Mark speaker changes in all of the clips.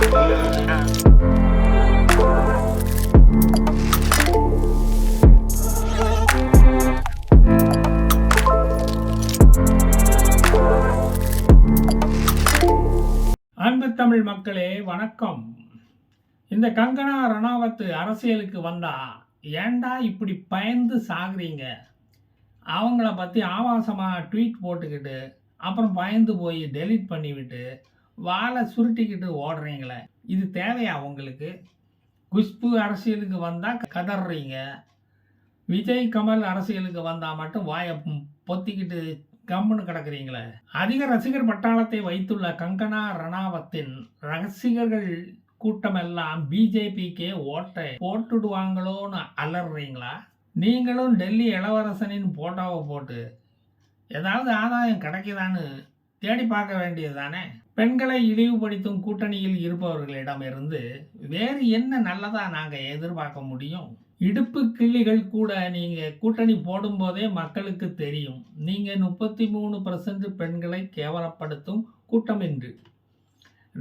Speaker 1: அன்பு தமிழ் மக்களே வணக்கம். இந்த கங்கனா ரணாவத் அரசியலுக்கு வந்தா ஏன்டா இப்படி பயந்து சாகுறீங்க? அவங்கள பற்றி ஆபாசமாக ட்வீட் போட்டுக்கிட்டு அப்புறம் பயந்து போய் டெலீட் பண்ணிவிட்டு வாழை சுருட்டிக்கிட்டு ஓடுறீங்களே, இது தேவையா உங்களுக்கு? குஷ்பு அரசியலுக்கு வந்தால் கதறீங்க, விஜய் கமல் அரசியலுக்கு வந்தால் மட்டும் வாயை பொத்திக்கிட்டு கம்முன்னு கிடக்குறீங்களே. அதிக ரசிகர் பட்டாளத்தை வைத்துள்ள கங்கனா ரணாவத்தின் ரசிகர்கள் கூட்டமெல்லாம் பிஜேபிக்கே ஓட்டை போட்டுடுவாங்களோன்னு அலறீங்களா? நீங்களும் டெல்லி இளவரசனின் போட்டோவை போட்டு ஏதாவது ஆதாயம் கிடைக்குதான்னு தேடி பார்க்க வேண்டியது தானே. பெண்களை இழிவுபடுத்தும் கூட்டணியில் இருப்பவர்களிடமிருந்து வேறு என்ன நல்லதா நாங்கள் எதிர்பார்க்க முடியும்? இடுப்பு கிள்ளிகள் கூட நீங்கள் கூட்டணி போடும்போதே மக்களுக்கு தெரியும் நீங்கள் 33% பெண்களை கேவலப்படுத்தும் கூட்டம் என்று.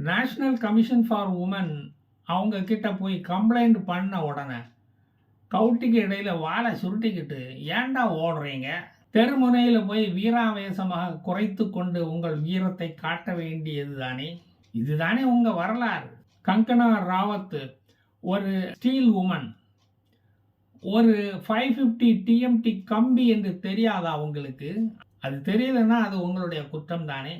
Speaker 1: நேஷ்னல் கமிஷன் ஃபார் உமன் அவங்க கிட்ட போய் கம்ப்ளைண்ட் பண்ண உடனே கவுட்டிக்கு இடையில வாழை சுருட்டிக்கிட்டு ஏன்டா ஓடுறீங்க? தெருமுனையில் போய் வீராவேசமாக குறைத்து கொண்டு உங்கள் வீரத்தை காட்ட வேண்டியது தானே. இதுதானே உங்கள் வரலாறு. கங்கனா ராவத் ஒரு ஸ்டீல் உமன், ஒரு 550 டிஎம்டி கம்பி என்று தெரியாதா உங்களுக்கு? அது தெரியலன்னா அது உங்களுடைய குற்றம் தானே.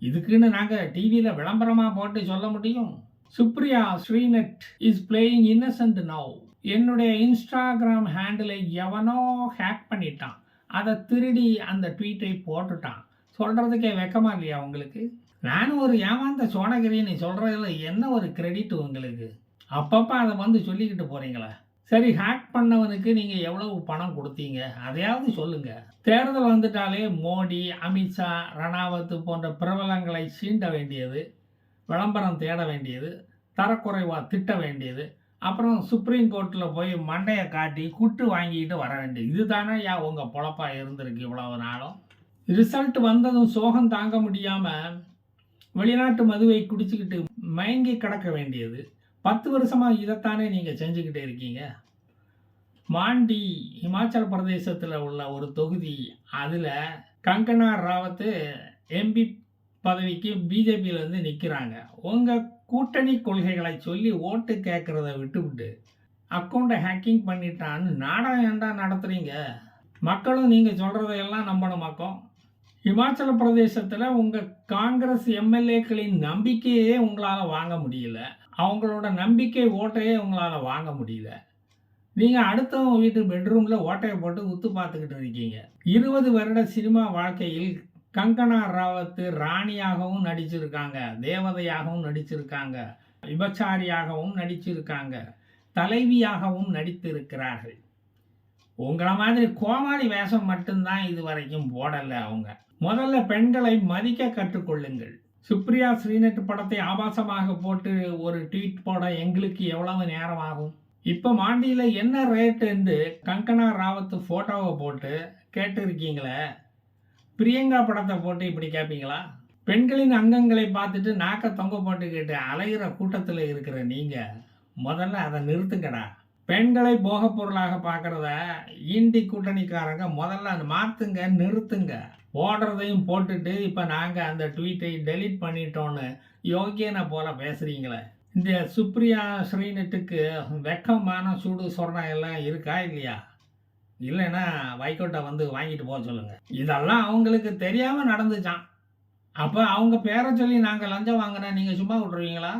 Speaker 1: இதுக்குன்னு நாங்கள் டிவியில் விளம்பரமாக போட்டு சொல்ல முடியும்? Supriya Shrinate is playing innocent now. என்னுடைய இன்ஸ்டாகிராம் ஹேண்டிலை எவனோ ஹேக் பண்ணிட்டான், அதை திருடி அந்த ட்வீட்டை போட்டுட்டான். சொல்கிறதுக்கே வெக்கமா இல்லையா உங்களுக்கு? நானும் ஒரு ஏமாந்த சோனகிரின்னு சொல்கிறதுல என்ன ஒரு கிரெடிட் உங்களுக்கு? அப்பப்போ அதை வந்து சொல்லிக்கிட்டு போகிறீங்களா? சரி, ஹேக் பண்ணவனுக்கு நீங்கள் எவ்வளவு பணம் கொடுத்தீங்க அதையாவது சொல்லுங்கள். தேர்தல் வந்துட்டாலே மோடி, அமித்ஷா, ரணாவத் போன்ற பிரபலங்களை சீண்ட வேண்டியது, விளம்பரம் தேட வேண்டியது, தரக்குறைவாக திட்ட வேண்டியது, அப்புறம் சுப்ரீம் கோர்ட்டில் போய் மண்டையை காட்டி குட்டு வாங்கிட்டு வர வேண்டியது. இதுதானே உங்கள் பொழப்பாக இருந்திருக்கு இவ்வளவு நாளும். ரிசல்ட் வந்ததும் சோகம் தாங்க முடியாமல் வெளிநாட்டு மதுவை குடிச்சுக்கிட்டு மயங்கி கிடக்க வேண்டியது. 10 வருஷமாக இதைத்தானே நீங்கள் செஞ்சுக்கிட்டே இருக்கீங்க. மாண்டி ஹிமாச்சல் பிரதேசத்தில் உள்ள ஒரு தொகுதி, அதில் கங்கனா ராவத் எம்பி பதவிக்கு பிஜேபியிலேருந்து நிற்கிறாங்க. உங்கள் கூட்டணி கொள்கைகளை சொல்லி ஓட்டு கேட்குறத விட்டுவிட்டு அக்கௌண்ட்டை ஹேக்கிங் பண்ணிட்டான்னு நாடகம் ஏண்டா நடத்துகிறீங்க? மக்களும் நீங்கள் சொல்கிறதையெல்லாம் நம்பணுமாக்கும். ஹிமாச்சல பிரதேசத்தில் உங்கள் காங்கிரஸ் எம்எல்ஏக்களின் நம்பிக்கையே உங்களால் வாங்க முடியல, அவங்களோட நம்பிக்கை ஓட்டையே உங்களால் வாங்க முடியல. நீங்கள் அடுத்தவங்க வீட்டு பெட்ரூமில் ஓட்டையை போட்டு உத்து பார்த்துக்கிட்டு இருக்கீங்க. 20 வருட சினிமா வாழ்க்கையில் கங்கனா ராவத் ராணியாகவும் நடிச்சிருக்காங்க, தேவதையாகவும் நடிச்சிருக்காங்க, விபச்சாரியாகவும் நடிச்சிருக்காங்க, தலைவியாகவும் நடித்திருக்கிறார்கள். உங்களை மாதிரி கோமாளி வேஷம் மட்டும்தான் இது வரைக்கும் போடலை. அவங்க முதல்ல பெண்களை மதிக்க கற்றுக்கொள்ளுங்கள். சுப்ரியா ஸ்ரீநெட் படத்தை ஆபாசமாக போட்டு ஒரு ட்வீட் போட எங்களுக்கு எவ்வளவு நேரம் ஆகும்? இப்போ மாண்டியில் என்ன ரேட்டு என்று கங்கனா ராவத் ஃபோட்டோவை போட்டு கேட்டுருக்கீங்களே, பிரியங்கா படத்தை போட்டு இப்படி கேட்பீங்களா? பெண்களின் அங்கங்களை பார்த்துட்டு நாக்க தொங்க போட்டுக்கிட்டு அலைகிற கூட்டத்தில் இருக்கிற நீங்கள் முதல்ல அதை நிறுத்துங்கடா. பெண்களை போகப் பொருளாக பார்க்குறத இந்தி கூட்டணிக்காரங்க முதல்ல மாற்றுங்க, நிறுத்துங்க. ஓடுறதையும் போட்டுட்டு இப்போ நாங்கள் அந்த ட்வீட்டை டெலீட் பண்ணிட்டோன்னு யோகியனை போல் பேசுகிறீங்களே. இந்த சுப்ரியா ஸ்ரீநெட்டுக்கு வெக்கமான சூடு சொரணம் எல்லாம் இருக்கா இல்லையா? இல்லைன்னா வைகோட்டை வந்து வாங்கிட்டு போக சொல்லுங்கள். இதெல்லாம் அவங்களுக்கு தெரியாமல் நடந்துச்சான். அப்போ அவங்க பேரை சொல்லி நாங்கள் லஞ்சம் வாங்கினா நீங்கள் சும்மா விட்ருவீங்களா?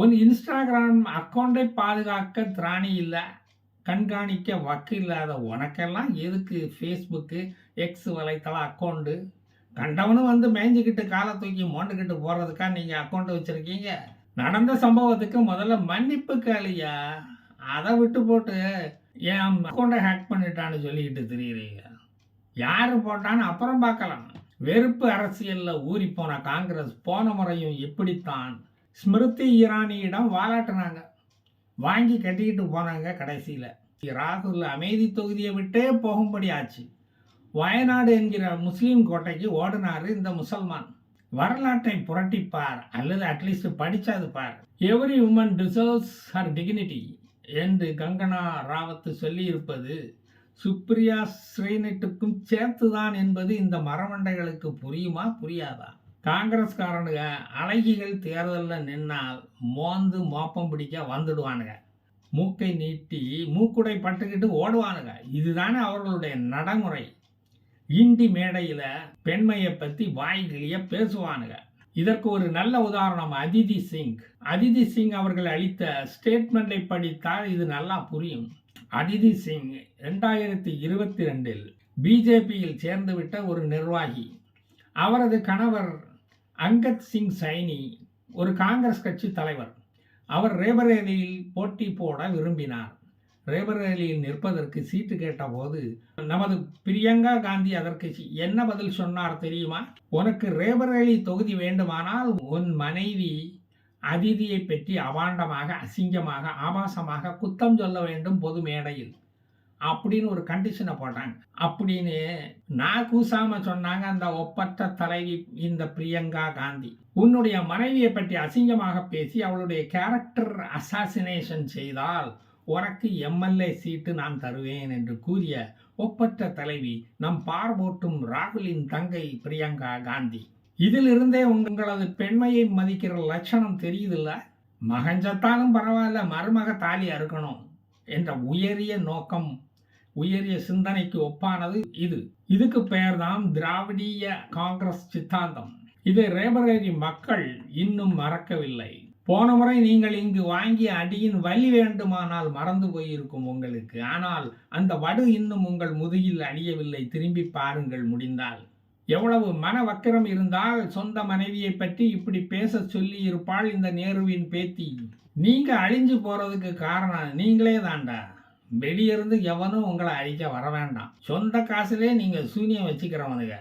Speaker 1: உன் இன்ஸ்டாகிராம் அக்கௌண்ட்டை பாதுகாக்க திராணி இல்லை, கண்காணிக்க வக்கு இல்லாத உனக்கெல்லாம் எதுக்கு ஃபேஸ்புக்கு, எக்ஸ் வலைத்தள அக்கௌண்ட்டு? கண்டவனும் வந்து மேய்ஞ்சிக்கிட்டு காலை தூக்கி மோண்டுக்கிட்டு போகிறதுக்கா நீங்கள் அக்கௌண்ட்டு வச்சுருக்கீங்க? நடந்த சம்பவத்துக்கு முதல்ல மன்னிப்பு கேளியா, அதை விட்டு போட்டு என் அக்கௌண்ட்டை ஹேக் பண்ணிட்டான்னு சொல்லிக்கிட்டு தெரியுறீங்க. யார் போட்டான்னு அப்புறம் பார்க்கலாம். வெறுப்பு அரசியலில் ஊறி போன காங்கிரஸ் போன முறையும் இப்படித்தான் ஸ்மிருதி இரானியிடம் வாலாட்டினாங்க, வாங்கி கட்டிக்கிட்டு போனாங்க. கடைசியில் ராகுல் அமைதி தொகுதியை விட்டே போகும்படி ஆச்சு. வயநாடு என்கிற முஸ்லீம் கோட்டைக்கு ஓடினார் இந்த முசல்மான். வரலாற்றை புரட்டிப்பார் அல்லது அட்லீஸ்ட் படிச்சாது பார். Every woman deserves her dignity என்று கங்கனா ராவத் சொல்லியிருப்பது சுப்ரியா ஸ்ரீநெட்டுக்கும் சேர்த்துதான் என்பது இந்த மரமண்டைகளுக்கு புரியுமா புரியாதா? காங்கிரஸ்காரனுங்க அழகிகள் தேர்தலில் நின்னால் மோந்து மோப்பம் பிடிக்க வந்துடுவானுங்க. மூக்கை நீட்டி மூக்குடை பட்டுக்கிட்டு ஓடுவானுங்க. இதுதானே அவர்களுடைய நடைமுறை. இந்தி மேடையில் பெண்மையை பற்றி வாய்கிழிய பேசுவானுங்க. இதற்கு ஒரு நல்ல உதாரணம் அதிதி சிங். அதிதி சிங் அவர்கள் அளித்த ஸ்டேட்மெண்ட்டை படித்தால் இது நல்லா புரியும். அதிதி சிங் 2022 பிஜேபியில் சேர்ந்துவிட்ட ஒரு நிர்வாகி. அவரது கணவர் அங்கத் சிங் சைனி ஒரு காங்கிரஸ் கட்சி தலைவர். அவர் ரேபரேலியில் போட்டி போட விரும்பினார். ரேபரேலியில் நிற்பதற்கு சீட்டு கேட்டபோது நமது பிரியங்கா காந்தி அதற்கு என்ன பதில் சொன்னார் தெரியுமா? உனக்கு ரேபரேலி தொகுதி வேண்டுமானால் உன் மனைவி அதிதியை பற்றி அபாண்டமாக, அசிங்கமாக, ஆபாசமாக குத்தம் சொல்ல வேண்டும் பொது மேடையில் அப்படின்னு ஒரு கண்டிஷனை போட்டாங்க. அப்படின்னு நான் கூசாம சொன்னாங்க அந்த ஒப்பற்ற தலைவி இந்த பிரியங்கா காந்தி. உன்னுடைய மனைவியை பற்றி அசிங்கமாக பேசி அவளுடைய கேரக்டர் அசாசினேஷன் செய்தால் உனக்கு எம்எல்ஏ சீட்டு நான் தருவேன் என்று கூறிய ஒப்பற்ற தலைவி நம் பார்போட்டும் ராகுலின் தங்கை பிரியங்கா காந்தி. இதிலிருந்தே உங்களது பெண்மையை மதிக்கிற லட்சணம் தெரியுதில்ல? மகஞ்சத்தாலும் பரவாயில்ல, மருமக தாலி அறுக்கணும் என்ற உயரிய நோக்கம், உயரிய சிந்தனைக்கு ஒப்பானது இது. இதுக்கு பெயர்தான் திராவிடிய காங்கிரஸ் சித்தாந்தம். இதை ரேபரேலி மக்கள் இன்னும் மறக்கவில்லை. போன முறை நீங்கள் இங்கு வாங்கிய அடியின் வலி வேண்டுமானால் மறந்து போயிருக்கும் உங்களுக்கு. ஆனால் அந்த வடு இன்னும் உங்கள் முதுகில் அழியவில்லை. திரும்பி பாருங்கள் முடிந்தால். எவ்வளவு மன வக்கிரம் இருந்தால் சொந்த மனைவியை பற்றி இப்படி பேச சொல்லி இருப்பாள் இந்த நேருவின் பேத்தி. நீங்க அழிஞ்சு போறதுக்கு காரணம் நீங்களே தாண்டா. வெளியிருந்து எவனும் உங்களை அழிக்க வர வேண்டாம். சொந்த காசுலே நீங்க சூனியம் வச்சுக்கிறவனுங்க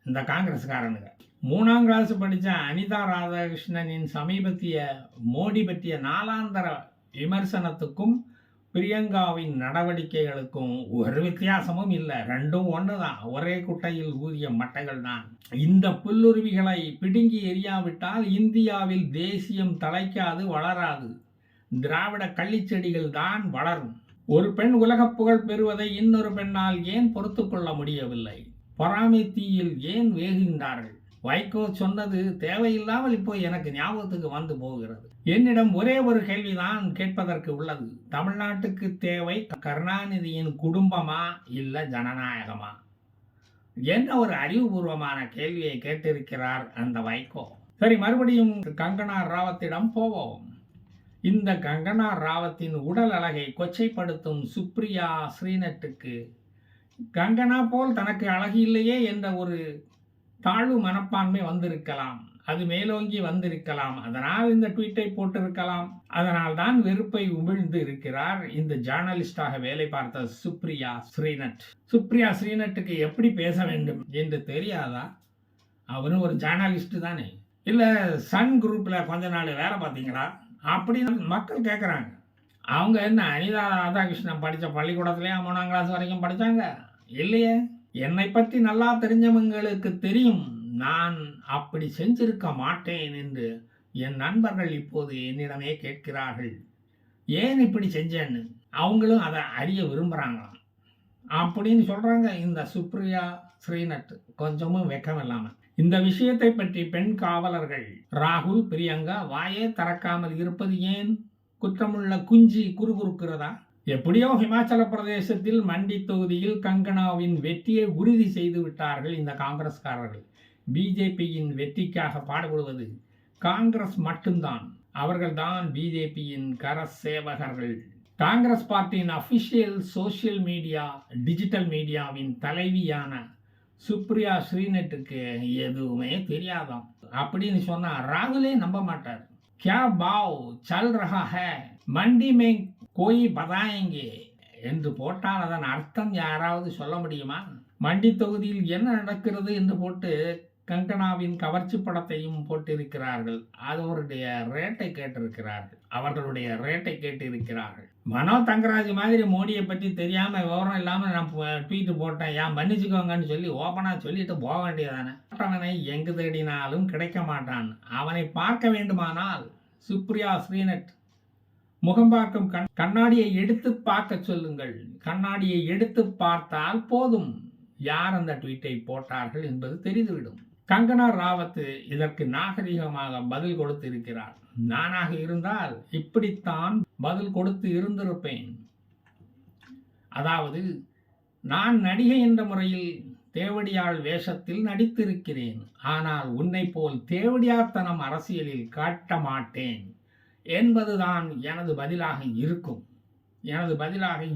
Speaker 1: இந்த காங்கிரஸ்காரனுங்க. 3ஆம் கிளாஸ் படித்த அனிதா ராதாகிருஷ்ணனின் சமீபத்திய மோடி பற்றிய நாளாந்தர விமர்சனத்துக்கும் பிரியங்காவின் நடவடிக்கைகளுக்கும் ஒரு வித்தியாசமும் இல்லை. ரெண்டும் ஒன்று தான். ஒரே குட்டையில் ஊதிய மட்டைகள் தான். இந்த புல்லுருவிகளை பிடுங்கி எரியாவிட்டால் இந்தியாவில் தேசியம் தலைக்காது, வளராது. திராவிட கள்ளிச்செடிகள் தான் வளரும். ஒரு பெண் உலக புகழ் பெறுவதை இன்னொரு பெண்ணால் ஏன் பொறுத்து கொள்ள முடியவில்லை? பொறாமை தீயில் ஏன் வேகுகின்றார்கள்? வைகோ சொன்னது தேவையில்லாமல் இப்போ எனக்கு ஞாபகத்துக்கு வந்து போகிறது. என்னிடம் ஒரே ஒரு கேள்விதான் கேட்பதற்கு உள்ளது. தமிழ்நாட்டுக்கு தேவை கருணாநிதியின் குடும்பமா இல்ல ஜனநாயகமா? என்ன ஒரு அறிவுபூர்வமான கேள்வியை கேட்டிருக்கிறார் அந்த வைகோ. சரி, மறுபடியும் கங்கனா ராவத்திடம் போவோம். இந்த கங்கனா ராவத்தின் உடல் அழகை கொச்சைப்படுத்தும் சுப்ரியா ஸ்ரீநெட்டுக்கு கங்கனா போல் தனக்கு அழகு இல்லையே என்ற ஒரு தாழ்வு மனப்பான்மை வந்திருக்கலாம். அது மேலோங்கி வந்திருக்கலாம். அதனால் இந்த ட்வீட்டை போட்டிருக்கலாம். அதனால் தான் வெறுப்பை உமிழ்ந்து இருக்கிறார் இந்த ஜேர்னலிஸ்டாக வேலை பார்த்த சுப்ரியா ஸ்ரீநெட். சுப்ரியா ஸ்ரீநெட்டுக்கு எப்படி பேச வேண்டும் என்று தெரியாதா? அவரும் ஒரு ஜேர்னலிஸ்ட் தானே. இல்லை சன் குரூப்பில் கொஞ்ச நாள் வேலை பார்த்தீங்களா அப்படின்னு மக்கள் கேட்குறாங்க. அவங்க என்ன அனிதா ராதாகிருஷ்ணன் படித்த பள்ளிக்கூடத்துலேயே 3ஆம் கிளாஸ் வரைக்கும் படித்தாங்க? இல்லையே. என்னை பற்றி நல்லா தெரிஞ்சவங்களுக்கு தெரியும், நான் அப்படி செஞ்சிருக்க மாட்டேன் என்று. என் நண்பர்கள் இப்போது என்னிடமே கேட்கிறார்கள், ஏன் இப்படி செஞ்சேன்னு. அவங்களும் அதை அறிய விரும்புகிறாங்களாம் அப்படின்னு சொல்கிறாங்க இந்த சுப்ரியா ஸ்ரீநெட். கொஞ்சமும் வெக்கம் இல்லாமல் இந்த விஷயத்தை பற்றி பெண் காவலர்கள் ராகுல், பிரியங்கா வாயே திறக்காமல் இருப்பது ஏன்? குற்றமுள்ள குஞ்சு குறுகுறுக்கிறதா? எப்படியோ ஹிமாச்சல பிரதேசத்தில் மண்டி தொகுதியில் கங்கனாவின் வெற்றியை உறுதி செய்து விட்டார்கள் இந்த காங்கிரஸ்காரர்கள். பிஜேபியின் வெற்றிக்காக பாடுபடுவது காங்கிரஸ் மட்டும்தான். அவர்கள்தான் பிஜேபியின் கர சேவகர்கள். காங்கிரஸ் பார்ட்டியின் அஃபிஷியல் சோசியல் மீடியா, டிஜிட்டல் மீடியாவின் தலைவியான சுப்ரியா ஸ்ரீநெட்டுக்கு எதுவுமே தெரியாதாம். அப்படின்னு சொன்னா ராகுலே நம்ப மாட்டார். கியா பாவ் சல் ரஹா ஹை மண்டி மே கோயி பதாயங்கே என்று போட்டால் அதன் அர்த்தம் யாராவது சொல்ல முடியுமா? மண்டி தொகுதியில் என்ன நடக்கிறது என்று போட்டு கங்கனாவின் கவர்ச்சி படத்தையும் போட்டிருக்கிறார்கள். அவருடைய ரேட்டை கேட்டிருக்கிறார்கள். மனோ தங்கராஜ் மாதிரி மோடியை பற்றி தெரியாம விவரம் இல்லாமல் நான் ட்வீட் போட்டேன், ஏன் மன்னிச்சுக்கோங்கன்னு சொல்லி ஓப்பனாக சொல்லிட்டு போக வேண்டியதானே. அவனை எங்கு தேடினாலும் கிடைக்க மாட்டான். அவனை பார்க்க வேண்டுமானால் சுப்ரியா ஸ்ரீநட் முகம் பார்க்கும் கண்ணாடியை எடுத்து பார்க்க சொல்லுங்கள். கண்ணாடியை எடுத்து பார்த்தால் போதும் யார் அந்த ட்வீட்டை போட்டார்கள் என்பது தெரிந்துவிடும். கங்கனா ராவத் இதற்கு நாகரிகமாக பதில் கொடுத்து இருக்கிறார். நானாக இருந்தால் இப்படித்தான் பதில் கொடுத்து இருந்திருப்பேன். அதாவது, நான் நடிகை என்ற முறையில் தேவடியாள் வேஷத்தில் நடித்திருக்கிறேன். ஆனால் உன்னை போல் தேவடியாத்தனம் அரசியலில் காட்ட மாட்டேன் என்பதுதான் எனது பதிலாக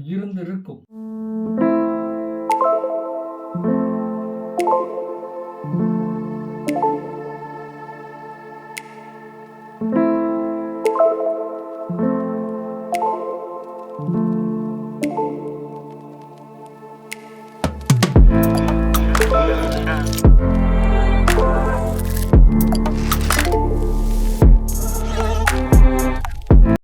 Speaker 1: இருந்திருக்கும்.